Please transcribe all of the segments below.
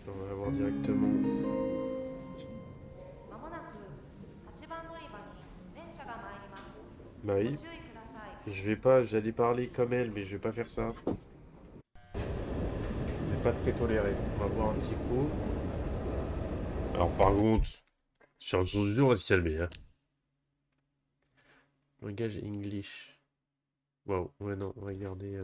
On va voir directement. まもなく8番乗り場に電車が参ります。Bah ご oui, 注意ください。je vais pas, j'allais parler comme elle, mais je vais pas faire ça. Je vais pas très toléré. On va voir un petit coup. Alors par contre, sur le son du on va se calmer, hein. Langage English. Wow, ouais non, on va regarder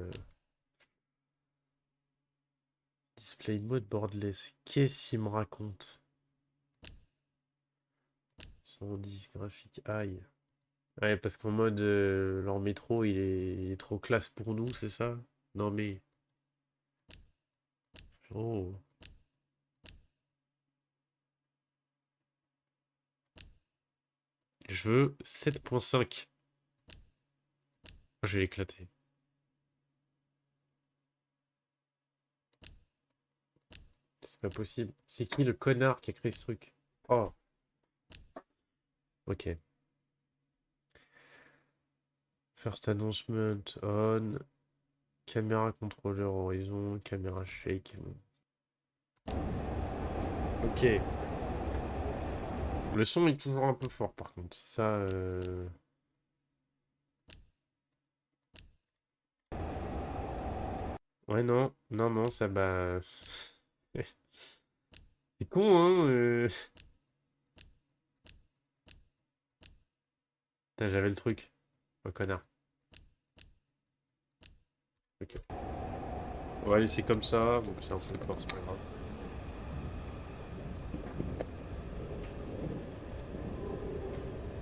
display mode borderless. Qu'est-ce qu'il me raconte? 110 graphique, aïe. Ouais, parce qu'en mode leur métro, il est trop classe pour nous, c'est ça? Non mais... Oh. Je veux 7.5. Je vais l'éclater. C'est pas possible. C'est qui le connard qui a créé ce truc? Oh, ok. First announcement on. Caméra contrôleur horizon. Caméra shake. Ok. Le son est toujours un peu fort par contre. Ça. Ouais, non. Non, non, ça bah. C'est con, hein. Putain, j'avais le truc. Oh, connard. Ok. On va laisser comme ça. Bon, c'est un peu fort, c'est pas grave.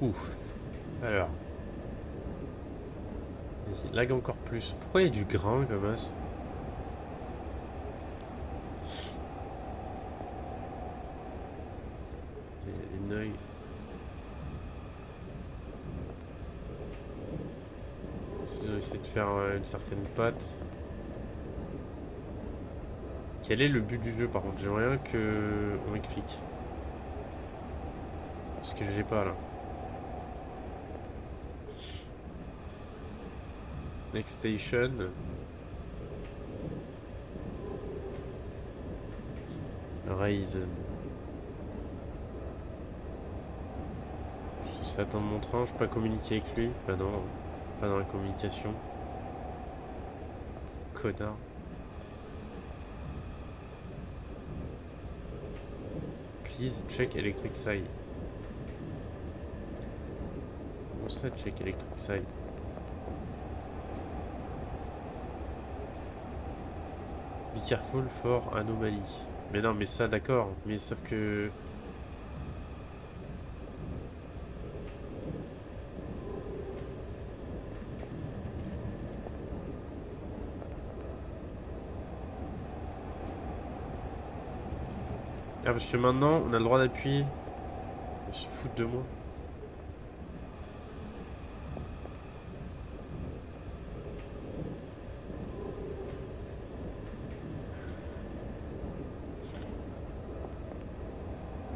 Ouf. Alors. Vas-y, lag encore plus. Pourquoi il y a du grain comme ça? Une œil. Ils ont essayé de faire une certaine patte. Quel est le but du jeu par contre? J'aimerais bien que on m'explique. Parce que j'ai pas là. Next station. Ryzen. Je sais attendre mon train, je peux pas communiquer avec lui. Bah non, pas dans la communication. Connard. Please check electric side. Comment ça check electric side? Be careful for anomaly. Mais non, mais ça d'accord. Mais sauf que... Ah parce que maintenant on a le droit d'appuyer. On se fout de moi.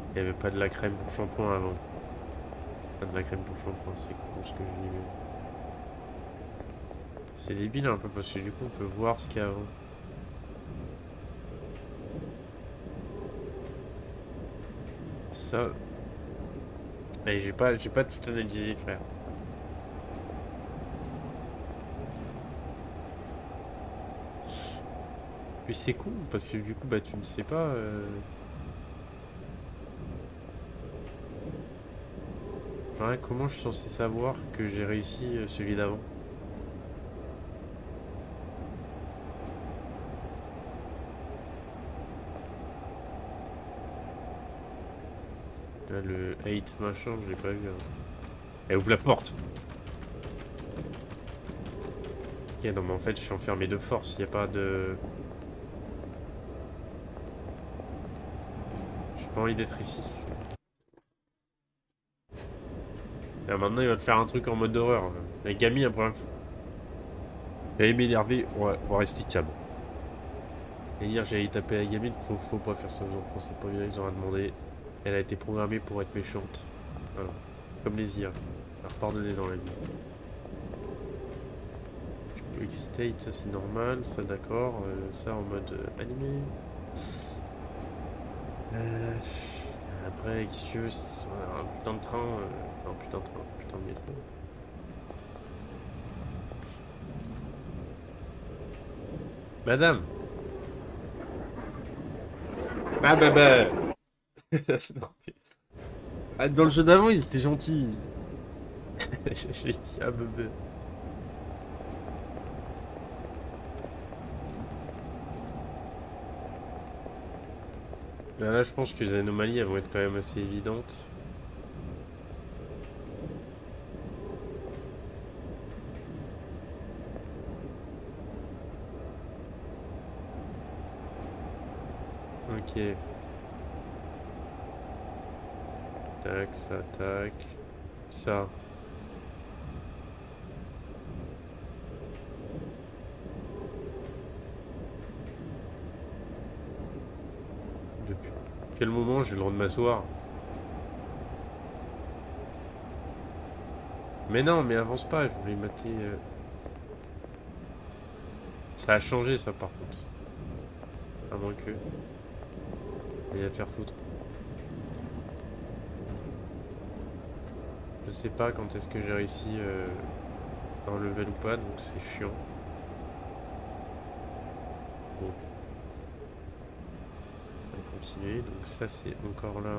Il n'y avait pas de la crème pour shampoing avant. Pas de la crème pour shampoing, c'est con ce que je dis. C'est débile un peu parce que du coup on peut voir ce qu'il y a avant. Ça. Mais j'ai pas tout analysé, frère. Puis c'est con parce que du coup bah tu ne sais pas. Ouais, comment je suis censé savoir que j'ai réussi celui d'avant? Là le 8 machin, je l'ai pas vu, hein. Elle ouvre la porte. Ok, non mais en fait je suis enfermé de force, y a pas de... J'ai pas envie d'être ici. Là maintenant il va te faire un truc en mode d'horreur. La gamine la première fois. Elle est m'énerver, on va rester calme. Et dire j'allais taper la gamine, faut pas faire ça aux enfants, c'est pas bien, ils ont rien demandé. Elle a été programmée pour être méchante. Voilà. Comme les IA. Ça repart de dans la vie. Excitate, ça c'est normal, ça d'accord. Ça en mode animé. Euh, Après, qu'est-ce que tu veux, c'est un putain de train, enfin un putain de train, un putain de métro. Madame! Ah bah non, mais- Ah, dans le jeu d'avant, ils étaient gentils. J'ai dit ah bah. Là, je pense que les anomalies, elles vont être quand même assez évidentes. Ok. Tac, ça, tac. Ça. Depuis quel moment j'ai le droit de m'asseoir? Mais non, mais avance pas, je voulais mater. Ça a changé ça par contre. À moins que. Il va te faire foutre. Je sais pas quand est-ce que j'ai réussi un level ou pas, donc c'est chiant. Bon, on va continuer. Donc ça c'est encore là.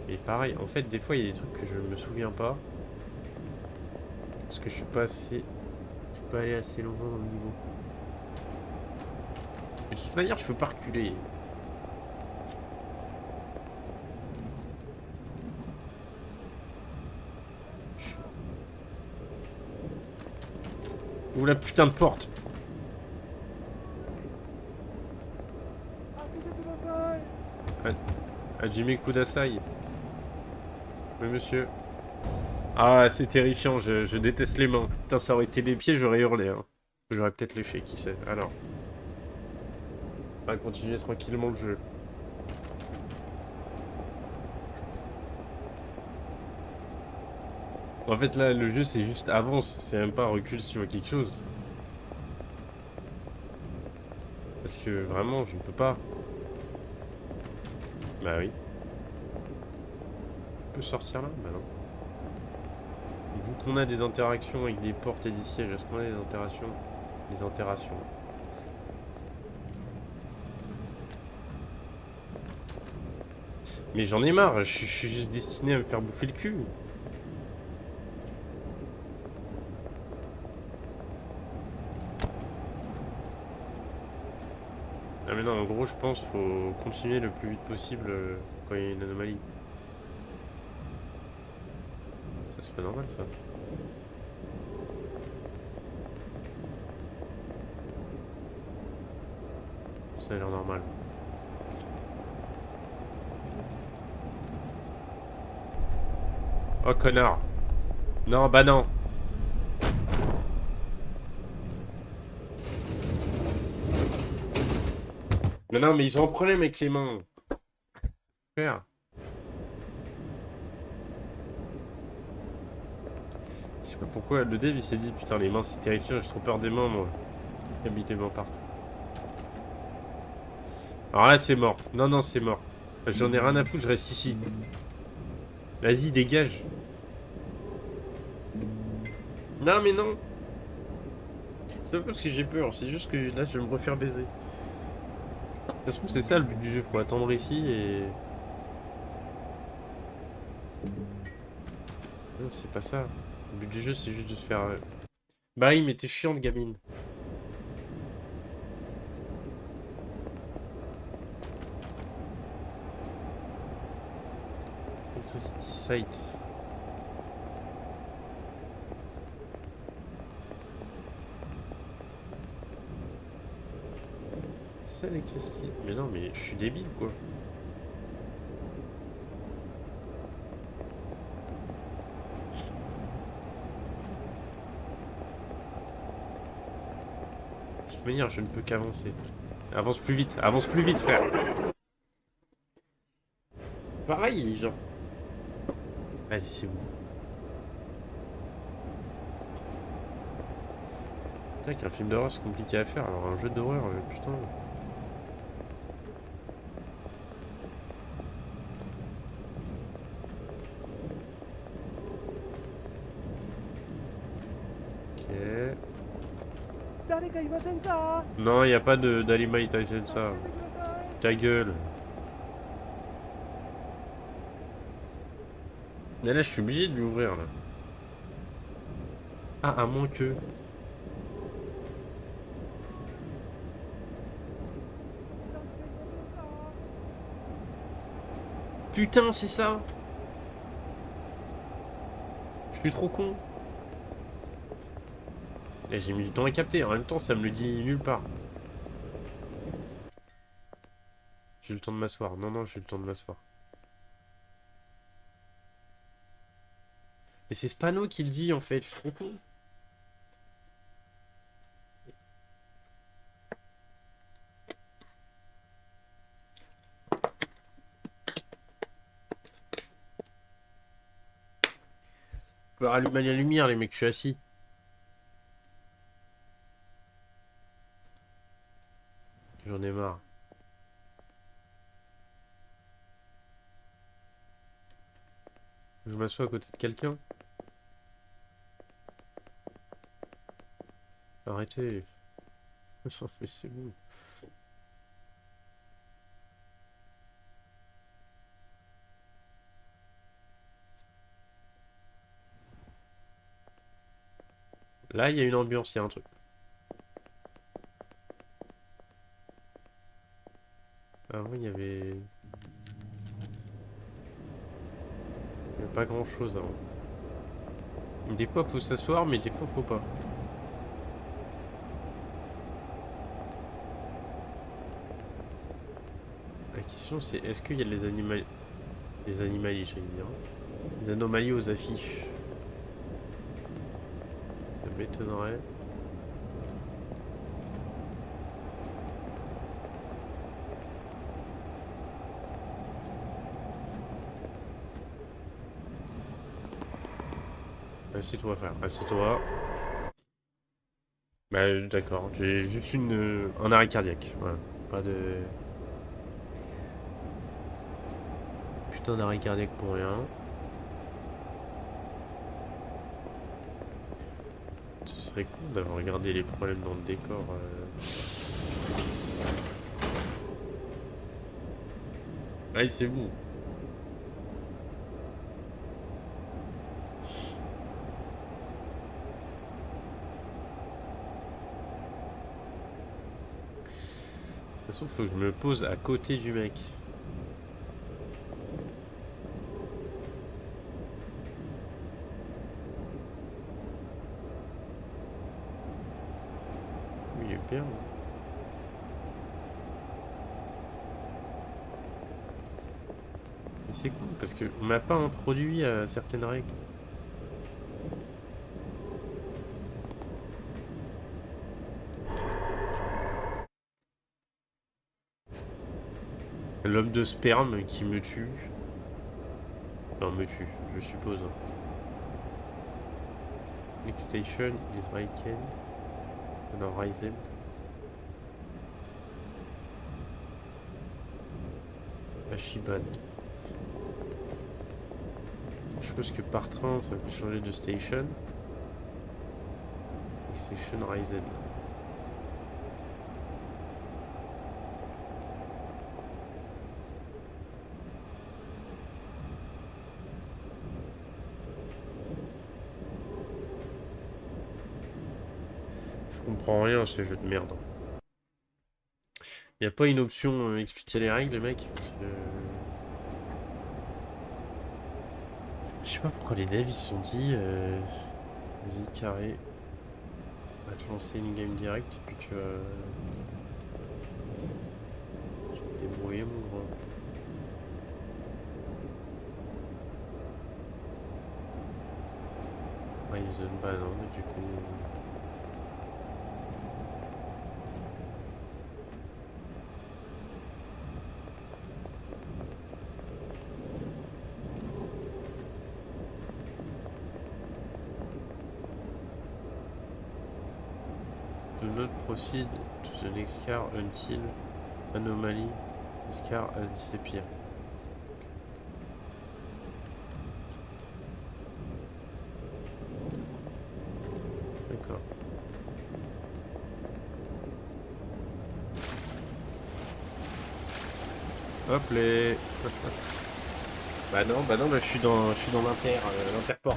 Et pareil, en fait des fois il y a des trucs que je me souviens pas. Parce que je suis pas assez. Je suis pas allé assez loin dans le niveau. Mais de toute manière je peux pas reculer. Ouvre la putain de porte. Hajime Kudasai. Oui monsieur. Ah c'est terrifiant, je déteste les mains. Putain ça aurait été des pieds, j'aurais hurlé. Hein. J'aurais peut-être léché, qui sait. Alors. On va continuer tranquillement le jeu. En fait là le jeu c'est juste avance, c'est même pas recule si tu vois quelque chose. Parce que vraiment je ne peux pas. Bah oui. Je peux sortir là? Bah non. Et vu qu'on a des interactions avec des portes et des sièges, est-ce qu'on a des interactions? Des interactions. Mais j'en ai marre, je suis juste destiné à me faire bouffer le cul. Ah mais non, en gros je pense qu'il faut continuer le plus vite possible quand il y a une anomalie. Ça c'est pas normal ça. Ça a l'air normal. Oh connard. Non, bah non. Mais non, mais ils ont un problème avec les mains. Frère. Je sais pas pourquoi le dev il s'est dit putain les mains c'est terrifiant, j'ai trop peur des mains moi. Il a mis des mains partout. Alors là c'est mort. Non non c'est mort. J'en ai rien à foutre, je reste ici. Vas-y dégage. Non mais non. C'est pas parce que j'ai peur, c'est juste que là je vais me refaire baiser. Ça se trouve c'est ça le but du jeu, faut attendre ici et... Non c'est pas ça. Le but du jeu c'est juste de se faire... Bah oui mais t'es chiante gamine. Ça c'est site. C'est accessible. Mais non mais je suis débile quoi. De toute manière je ne peux qu'avancer. Avance plus vite frère. Pareil genre. Vas-y c'est bon. C'est vrai qu'un film d'horreur c'est compliqué à faire, alors un jeu d'horreur, putain. Non, y a pas d'Alima Itagensa. Ta gueule. Mais là, je suis obligé de lui ouvrir, là. Ah, à moins que... Putain, c'est ça. Je suis trop con. Et j'ai mis du temps à capter. En même temps, ça me le dit nulle part. J'ai eu le temps de m'asseoir. Non, non, j'ai eu le temps de m'asseoir. Mais c'est Spano qui le dit, en fait. Je suis trop con. Je peux rallumer la lumière, les mecs, je suis assis. J'en ai marre. Je m'assois à côté de quelqu'un. Arrêtez. Mais c'est bon. Là, il y a une ambiance, il y a un truc. Avant, il y avait... Il y a pas grand chose avant. Des fois, faut s'asseoir, mais des fois, faut pas. La question, c'est est-ce qu'il y a les animaux... Les anomalies, j'allais dire. Les anomalies aux affiches. Ça m'étonnerait. Assieds-toi, frère. Assieds-toi. Bah, d'accord. J'ai juste un arrêt cardiaque. Voilà. Pas de... Putain d'arrêt cardiaque pour rien. Ce serait cool d'avoir regardé les problèmes dans le décor. Ah, c'est bon. De toute façon, faut que je me pose à côté du mec. Il est bien. Mais c'est cool parce qu'on m'a pas introduit à certaines règles. L'homme de sperme qui me tue. Enfin, me tue, je suppose. Next station is Raiken. Non, Raizen. Ashiban. Je suppose que par train, ça peut changer de station. Next station Raizen. Je comprends rien à ce jeu de merde. Y a pas une option expliquer les règles, les mecs parce que... Je sais pas pourquoi les devs ils se sont dit vas-y carré, on va te lancer une game direct et puis tu vas te débrouiller mon gros. Ryzen, bah non mais du coup... Do not proceed to the next car until anomaly. This car has disappeared. D'accord. Hop les. Bah non, je suis dans l'interport.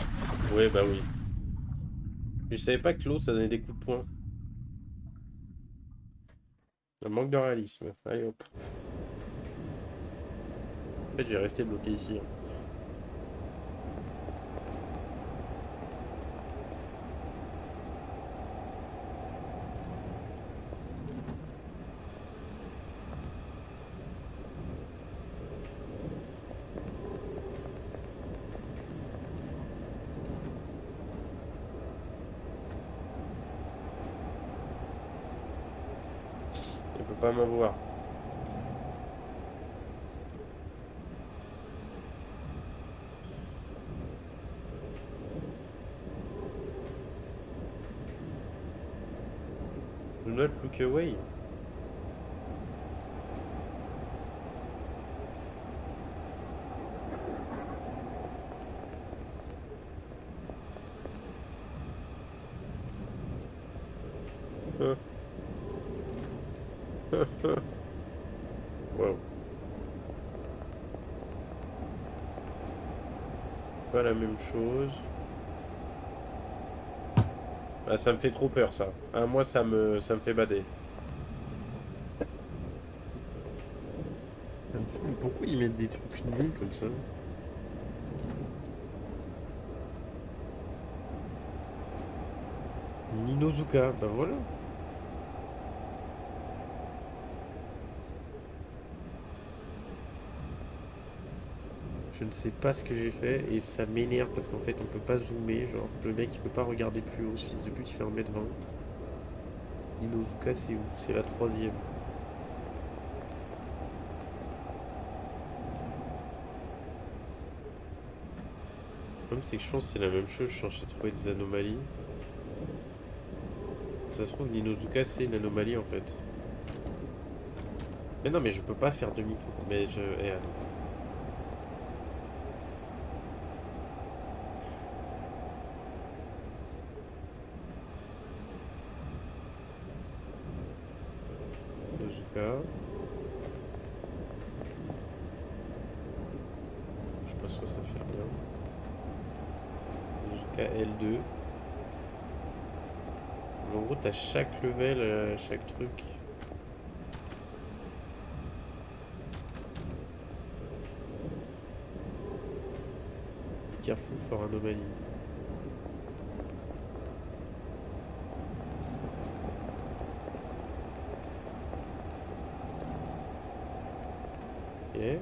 Oui, bah oui. Je savais pas que l'eau, ça donnait des coups de poing. Un manque de réalisme. Allez hop. En fait, je vais rester bloqué ici, hein. Il peut pas m'avoir. Do not look away. Wow. Pas la même chose. Ah, ça me fait trop peur ça. Ah, moi ça me fait bader. Pourquoi ils mettent des trucs nuls comme ça? Ninozuka, bah voilà. Je ne sais pas ce que j'ai fait et ça m'énerve parce qu'en fait on peut pas zoomer, genre le mec il peut pas regarder plus haut, ce fils de pute il fait 1m20. Ninozuka c'est où? C'est la troisième. Le problème c'est que je pense que c'est la même chose, je cherche à trouver des anomalies. Ça se trouve Ninozuka c'est une anomalie en fait. Mais non mais je peux pas faire demi-tour, mais je... Eh, ah non. Ninozuka. Je sais pas soit ça fait rien. Jusqu'à L2. En gros, t'as chaque level, chaque truc. Be careful for anomaly. Ok.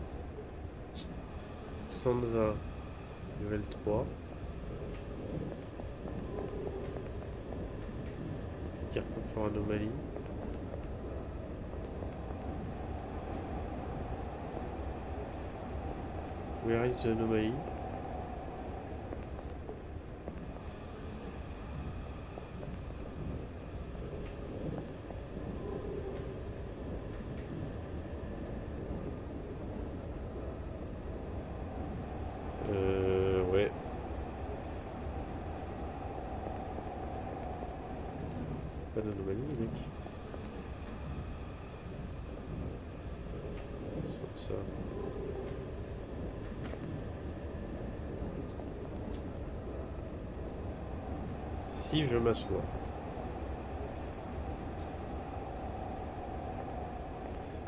Sansa, level 3. Carton for anomalie. Where is the anomaly? Ouais. Pas d'anomalie, les mecs. Sans ça. Si je m'assois.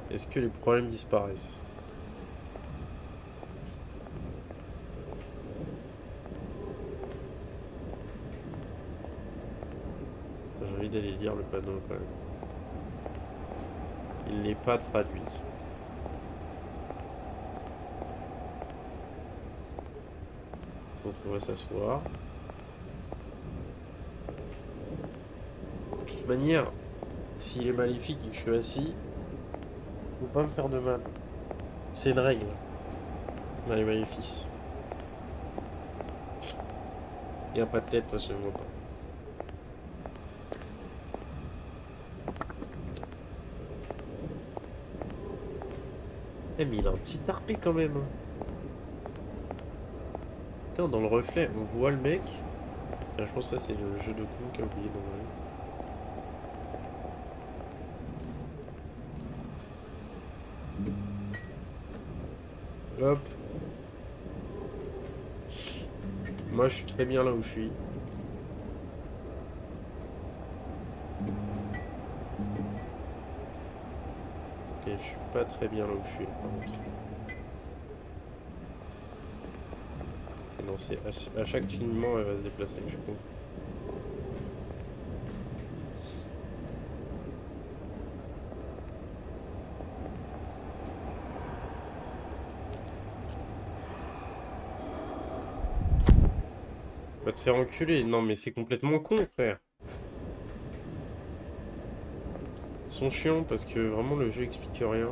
Est-ce que les problèmes disparaissent? J'ai envie d'aller lire le panneau quand même. Il n'est pas traduit. Donc on va s'asseoir. De toute manière, s'il est maléfique et que je suis assis, faut pas me faire de mal. C'est une règle dans les maléfices. Il n'y a pas de tête, toi, je ne vois pas. Eh mais il a un petit tarpé quand même. Putain, dans le reflet, on voit le mec. Ah, je pense que ça c'est le jeu de con qui a oublié d'envoyer. Hop. Moi, je suis très bien là où je suis. Ok, je suis pas très bien là où je suis. Par contre. Ok, non, c'est à chaque clignement, elle va se déplacer, je crois. Va te faire enculer. Non, mais c'est complètement con, frère. Ils sont chiants parce que vraiment le jeu explique rien.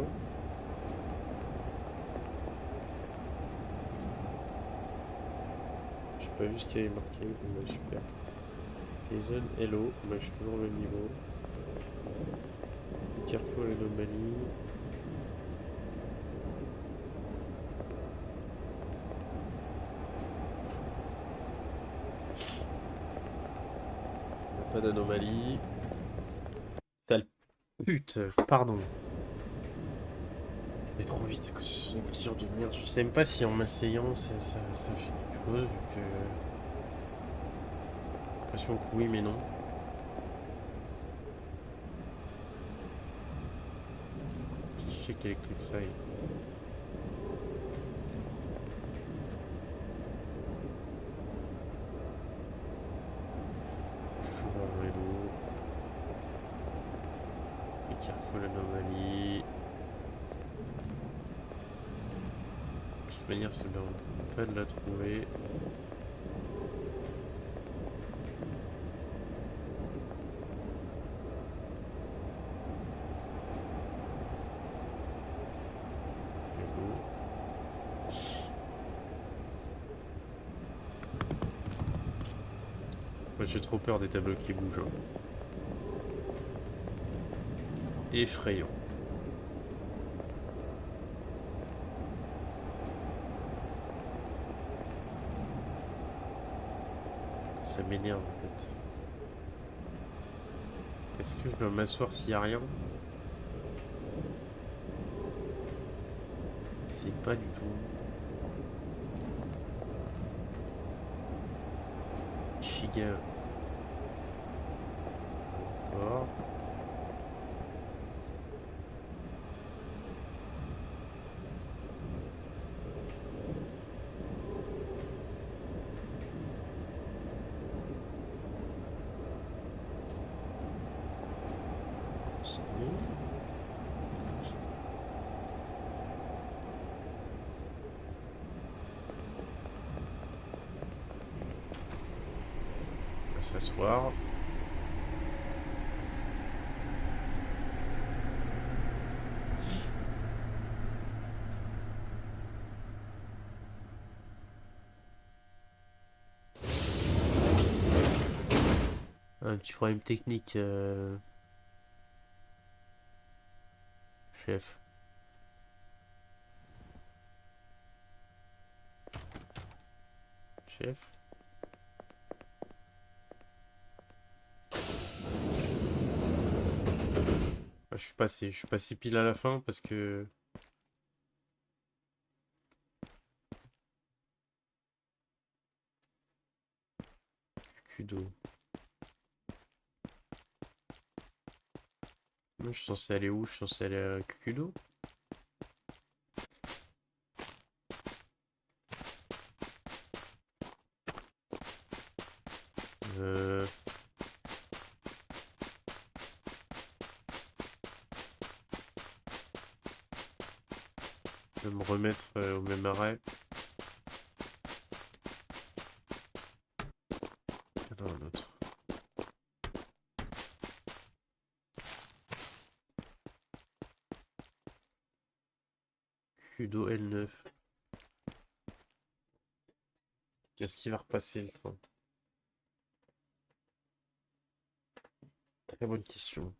J'ai pas vu ce qu'il y avait marqué. Bah, super. Jason, hello. Moi, je suis toujours au même niveau. Carrefour l'anomalie. Pas d'anomalie. Sale pute. Pardon. Je vais trop vite à cause de son écriture de merde. Je sais même pas si en m'asseyant ça fait quelque chose. Vu que. J'ai l'impression que oui, mais non. Check Electric Side. Toujours en vélo. Et Carrefour l'anomalie. De toute manière, ça ne me pas de la trouver. Moi j'ai trop peur des tableaux qui bougent. Hein. Effrayant. Ça m'énerve en fait. Est-ce que je dois m'asseoir s'il n'y a rien? C'est pas du tout. Shiga. Encore. On va s'asseoir. Un petit problème technique, chef. Chef. Ah, je suis passé pile à la fin parce que. Kudo. Moi je suis censé aller où? Je suis censé aller à Kudo? Euh... Je vais me remettre au même arrêt. Attends, un autre. Kudo L9. Est-ce qu'il va repasser le train? Très bonne question.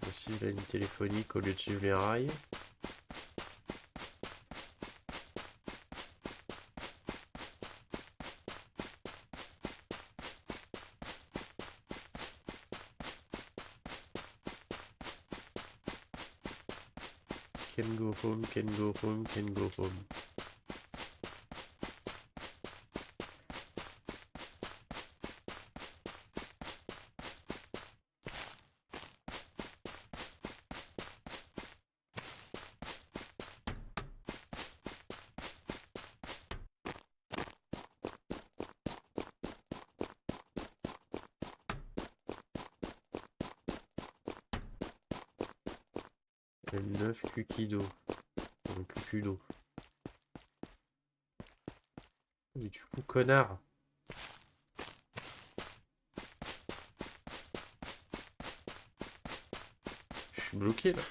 Ici, il a une téléphonique au lieu de suivre les rails. Can go home, can go home, can go home. L9 Kukido. Kukudo. Mais du coup, connard. Je suis bloqué là.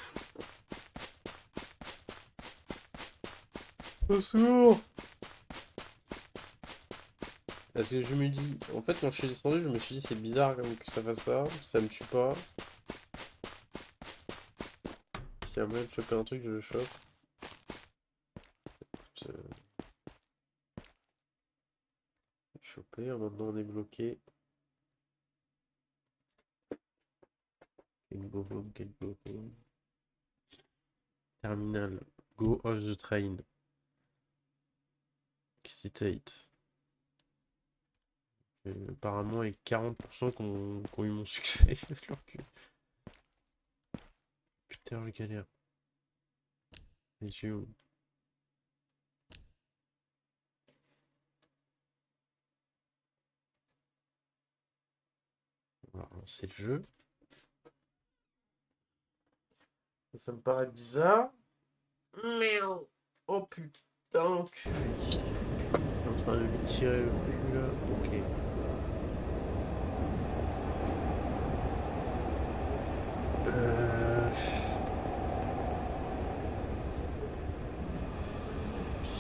Au secours! Parce que je me dis, en fait, quand je suis descendu, je me suis dit, c'est bizarre comme que ça fasse ça me tue pas. S'il y a moyen de choper un truc, je le chope. Écoute, choper, maintenant on est bloqué. Can go home, can go home. Terminal, go off the train. Excitate. Apparemment, il y a 40% qui ont eu mon succès. Putain, je galère. Et tu es où? On va relancer le jeu. Ça me paraît bizarre. Mais oh putain, enculé. C'est en train de lui tirer le cul là. Ok.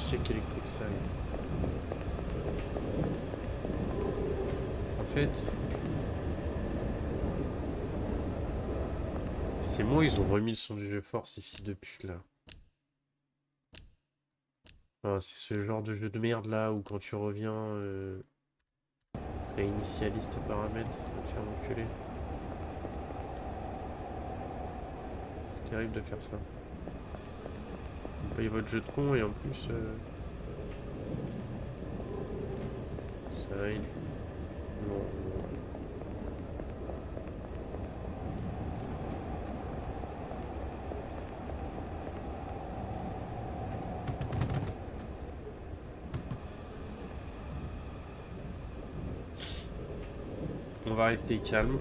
Check électrique side. En fait, c'est moi, ils ont remis le son du jeu fort, ces fils de pute là. Enfin, c'est ce genre de jeu de merde là où quand tu reviens, réinitialise tes paramètres, tu vas te faire enculer. C'est terrible de faire ça. Vous payez votre jeu de con et en plus, ça aide. Non. On va rester calme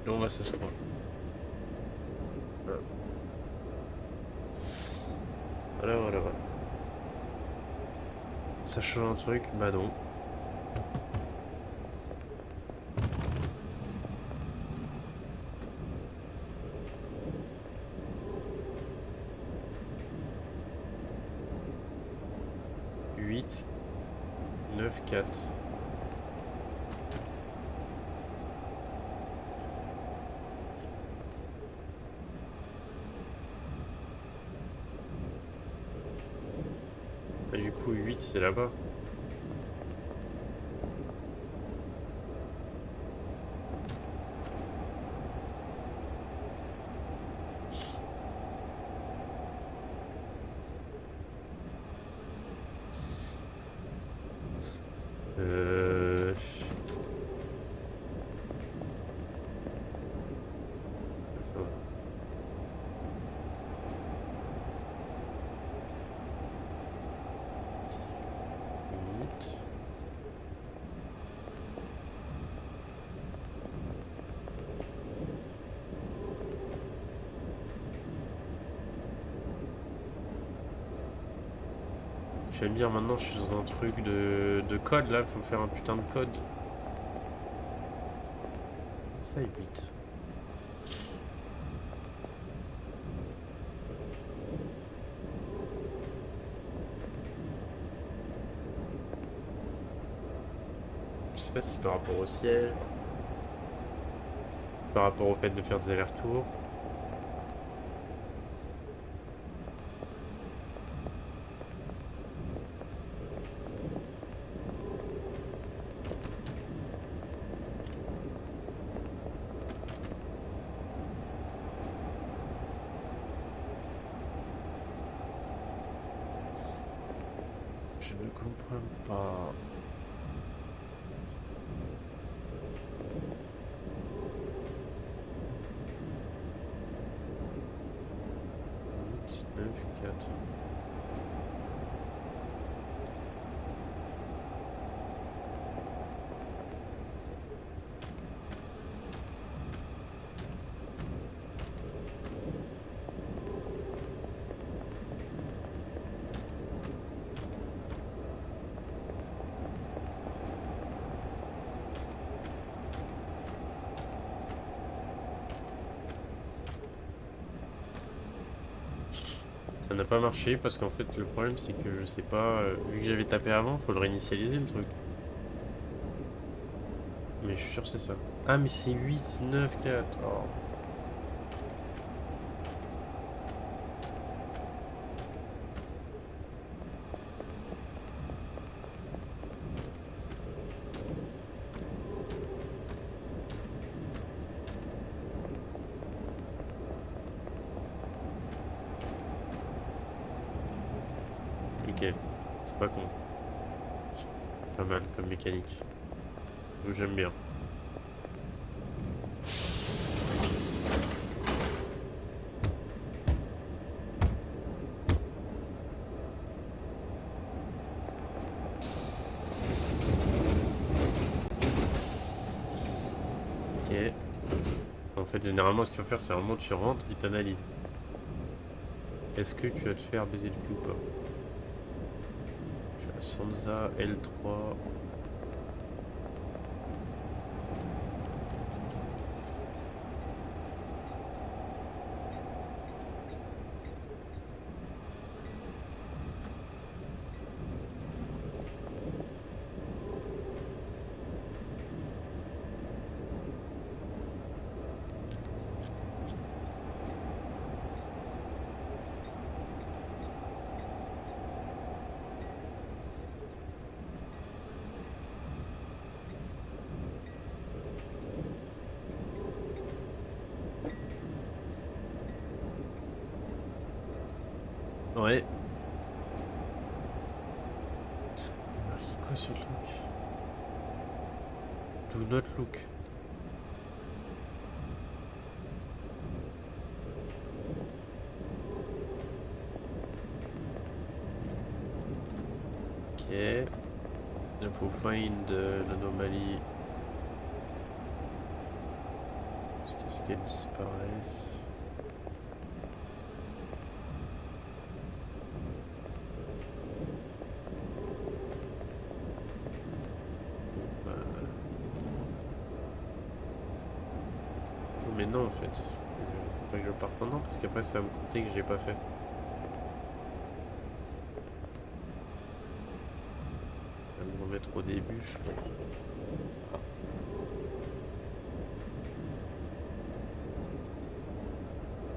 et on va s'asseoir. Voilà. Ça change un truc? Bah non. Huit, 9, 4. Et du coup, 8, c'est là-bas. Ça va. Huit. Je vais me dire maintenant, je suis dans un truc de code là, faut faire un putain de code. Ça, 8. Je sais pas si c'est par rapport au ciel, par rapport au fait de faire des allers-retours. Je ne comprends pas. Huit, 9, 4. Ça n'a pas marché parce qu'en fait le problème c'est que je sais pas, vu que j'avais tapé avant, faut le réinitialiser le truc. Mais je suis sûr que c'est ça. Ah mais c'est 8, 9, 4. Oh. Nickel. C'est pas con. Pas mal comme mécanique. Donc j'aime bien. Ok. En fait, généralement, ce qu'il faut faire, c'est vraiment tu rentres et t'analyses. Est-ce que tu vas te faire baiser le cul ou pas? J'ai la Sansa L3. Ouais. C'est quoi ce truc? Do not look. Ok. Il faut find l'anomalie. Est-ce qu'elle disparaisse? Bah... Mais non en fait. Faut pas que je parte maintenant parce qu'après ça va me compter que je l'ai pas fait. Ça va me remettre au début, je crois.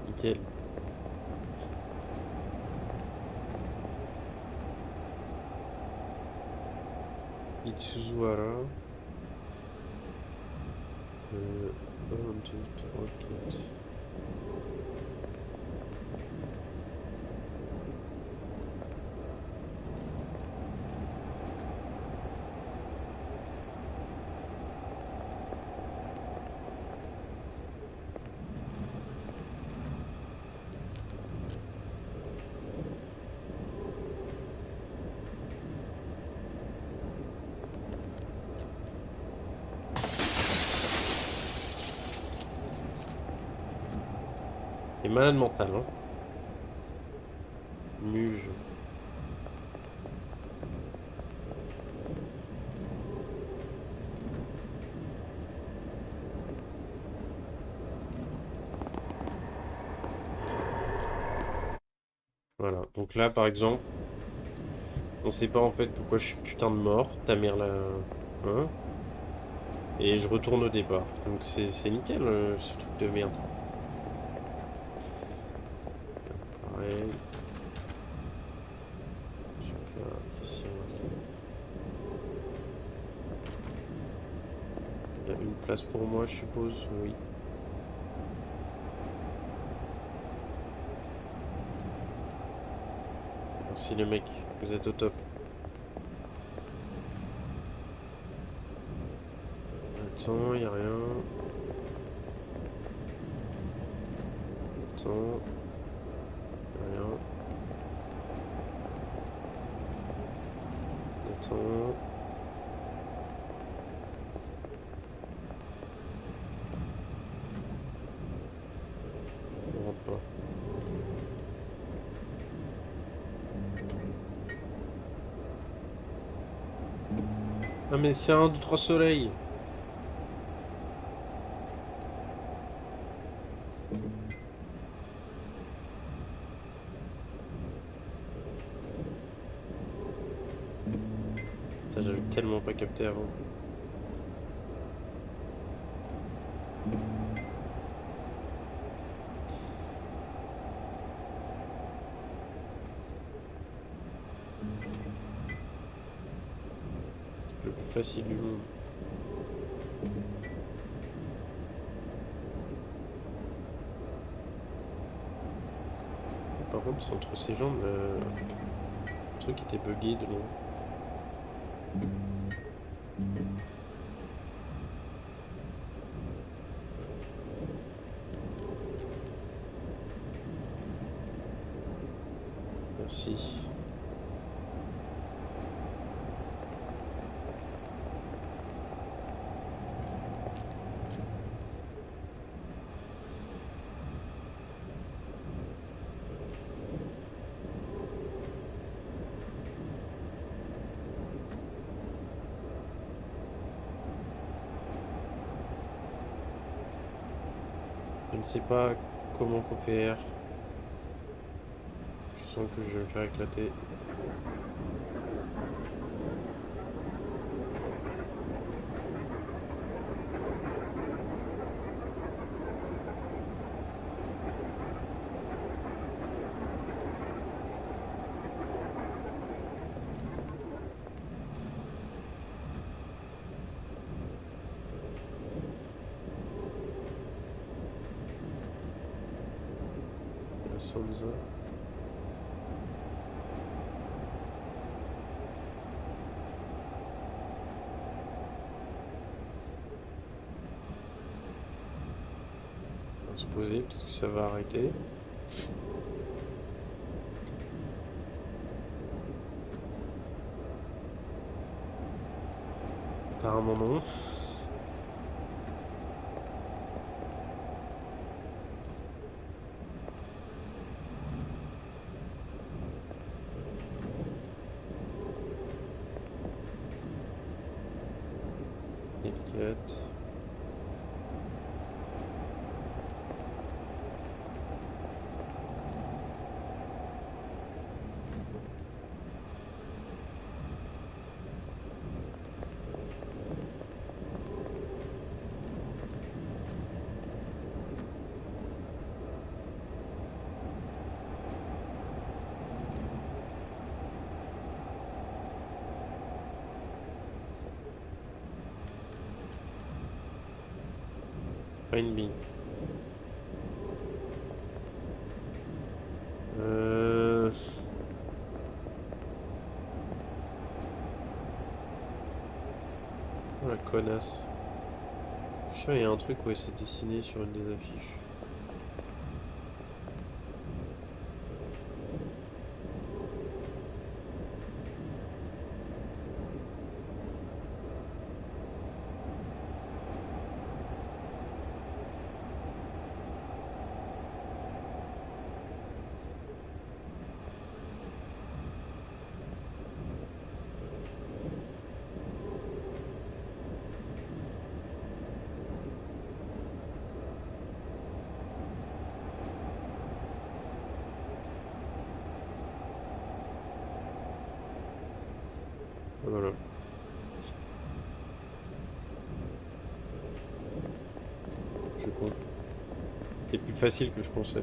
Nickel. Itsuzuhara. 1, 2, 3, 4. Et malade mental, hein. Muge. Voilà. Donc là, par exemple, on sait pas en fait pourquoi je suis putain de mort. Ta mère là. Hein? Et je retourne au départ. Donc c'est nickel ce truc de merde. Pareil. Super. Qu'est-ce qu'il y a marqué? Il y a une place pour moi, je suppose. Oui. Merci les mecs, vous êtes au top. Attends, y a rien. Attends. Y a rien. Attends. On rentre pas. Ah mais c'est 1, 2, 3 soleils. Putain, j'avais tellement pas capté avant. Le plus facile du monde. Par contre, entre ces jambes, le truc était bugué de loin. Merci. Je ne sais pas comment faut faire. Je sens que je vais me faire éclater. La Sansa. On va se poser, peut-être que ça va arrêter. Apparemment non. Étiquette. Pas une bille. Oh la connasse. Je suis sûr, il y a un truc où c'est dessiné sur une des affiches. Voilà. Je compte. C'était plus facile que je pensais.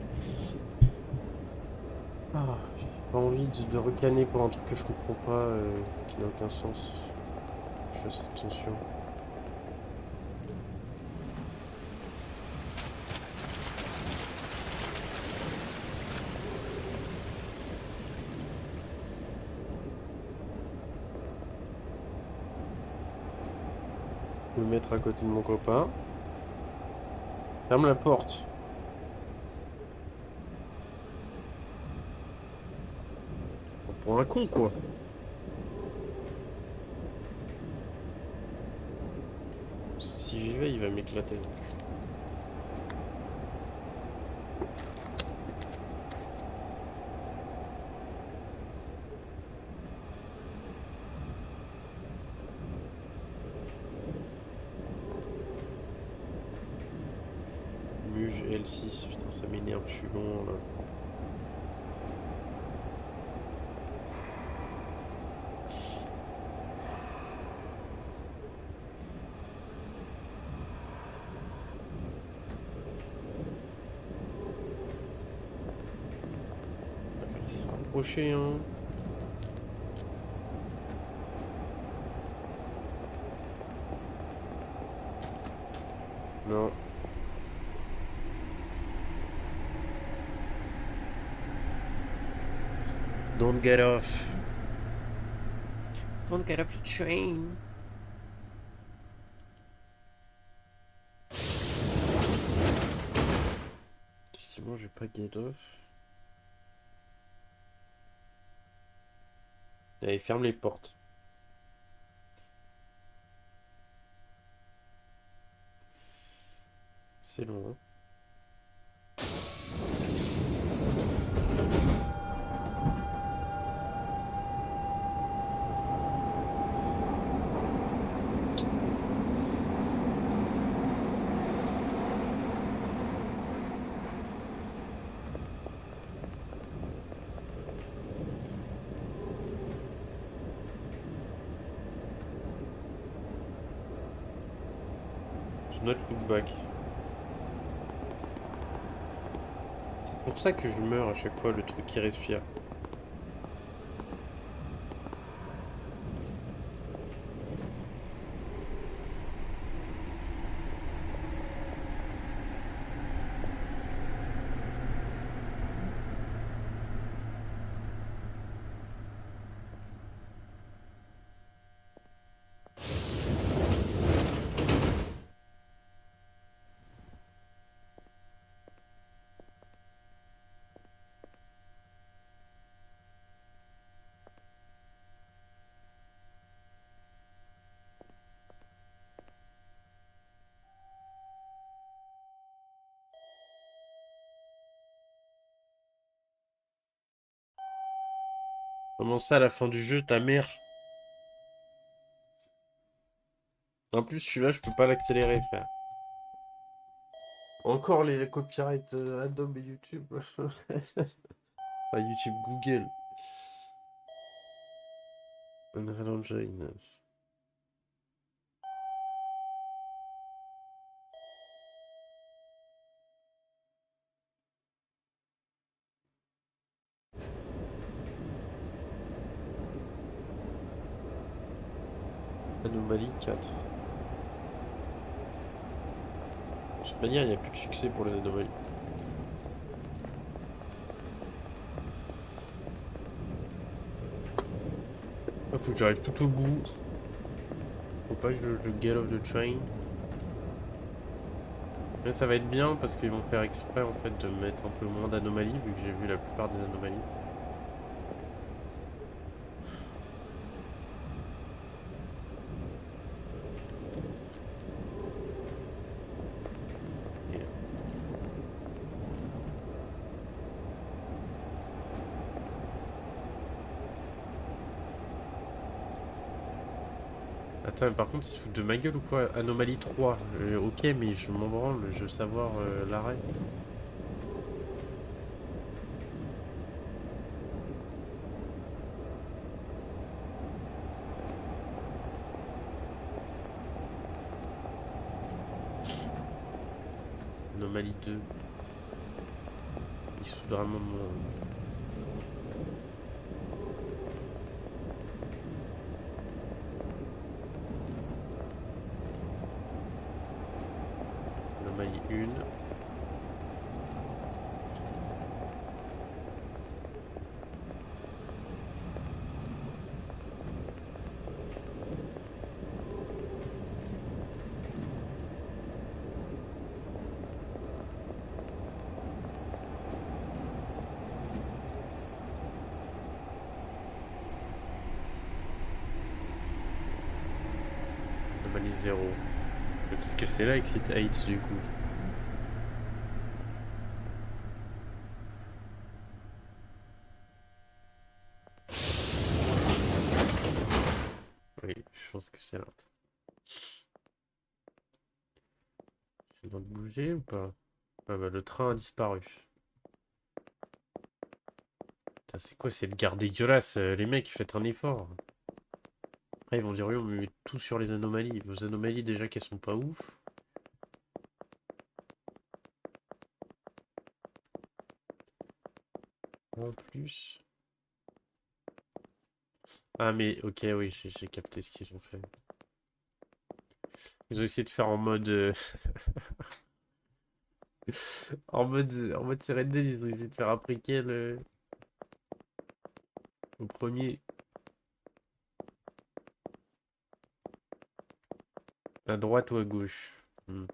Ah, j'ai pas envie de recaner pour un truc que je comprends pas, qui n'a aucun sens. Je fasse attention. Me mettre à côté de mon copain. Ferme la porte. Pour un con, quoi. Si j'y vais, il va m'éclater. Muge L6, putain, ça m'énerve, je suis long là. Il va falloir se rapprocher, hein. Non. Don't get off. Don't get off the train. Effectivement, je vais pas get off. Allez, ferme les portes. C'est long, hein. Not look back. C'est pour ça que je meurs à chaque fois, le truc qui respire. Comment ça, à la fin du jeu, ta mère? En plus, celui-là, je peux pas l'accélérer, frère. Encore les copyrights Adobe et YouTube. Pas YouTube, Google. Unreal Engine. Anomalie 4. De toute manière, il n'y a plus de succès pour les anomalies. Faut que j'arrive tout au bout. Faut pas que je get off the train. Mais ça va être bien parce qu'ils vont faire exprès en fait de mettre un peu moins d'anomalies vu que j'ai vu la plupart des anomalies. Et... Attends, mais par contre, ils se foutent de ma gueule ou quoi? Anomalie 3. Ok, mais je m'en branle, je veux savoir l'arrêt. Anomalie 2. Ils se foutent vraiment de moi. Anomalie 1. Anomalie 0. Qu'est-ce que c'est là, Exit 8 du coup? Oui, je pense que c'est là. Je dois bouger ou pas? Ah bah le train a disparu. Putain, c'est quoi cette gare dégueulasse? Les mecs, faites un effort. Après, ils vont dire oui, on met tout sur les anomalies. Vos anomalies, déjà, qu'elles sont pas ouf. En plus. Ah, mais ok, oui, j'ai capté ce qu'ils ont fait. Ils ont essayé de faire en mode. En mode Seren ils ont essayé de faire après quel. Au premier. À droite ou à gauche? Hmm.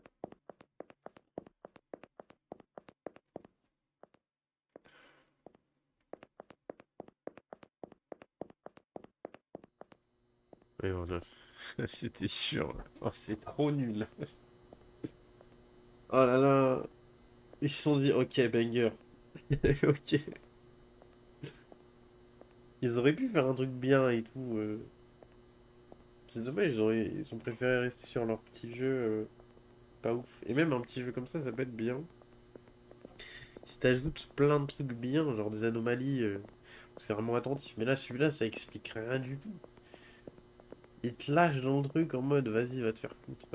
Oui, voilà. C'était sûr. Oh, c'est trop nul. Oh là là. Ils se sont dit, ok, banger. Ok. Ils auraient pu faire un truc bien et tout. C'est dommage, ils ont préféré rester sur leur petit jeu. Pas ouf. Et même un petit jeu comme ça peut être bien. Si t'ajoutes plein de trucs bien, genre des anomalies, où c'est vraiment attentif. Mais là, celui-là, ça explique rien du tout. Il te lâche dans le truc en mode, vas-y, va te faire foutre.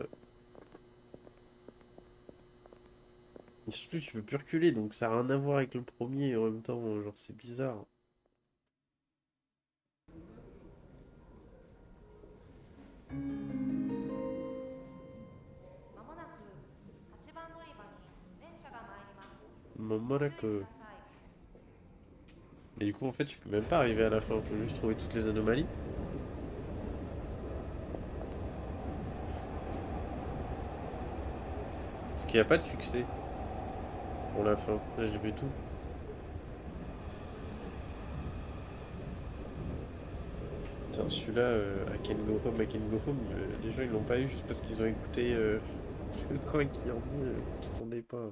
Et surtout, tu peux plus reculer, donc ça a rien à voir avec le premier et en même temps, genre, c'est bizarre. まもなく8番乗り場に電車が参ります。ご注意く Monaco. ださい。Et du coup, en fait, tu peux même pas arriver à la fin, faut juste trouver toutes les anomalies. Parce qu'il n'y a pas de succès pour la fin. Là, j'ai fait tout. Putain, celui-là, I Can Go Home, I Can Go Home, les gens ils l'ont pas eu juste parce qu'ils ont écouté le train qui en dit qu'ils s'en est pas.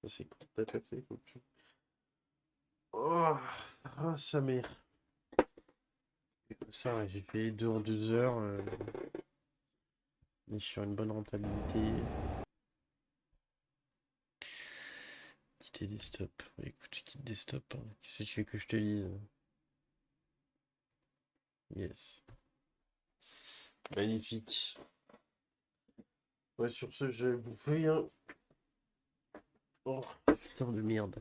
Ça c'est con, peut-être c'est faut plus. Oh, ah, sa mère. Ça, ouais, j'ai fait les deux en 2 heures. On est sur une bonne rentabilité. Quitter desktop. Ouais, écoute, je quitte desktop. Hein. Qu'est-ce que tu veux que je te dise? Yes. Magnifique. Ouais, sur ce, je vais bouffer, hein. Oh, putain de merde.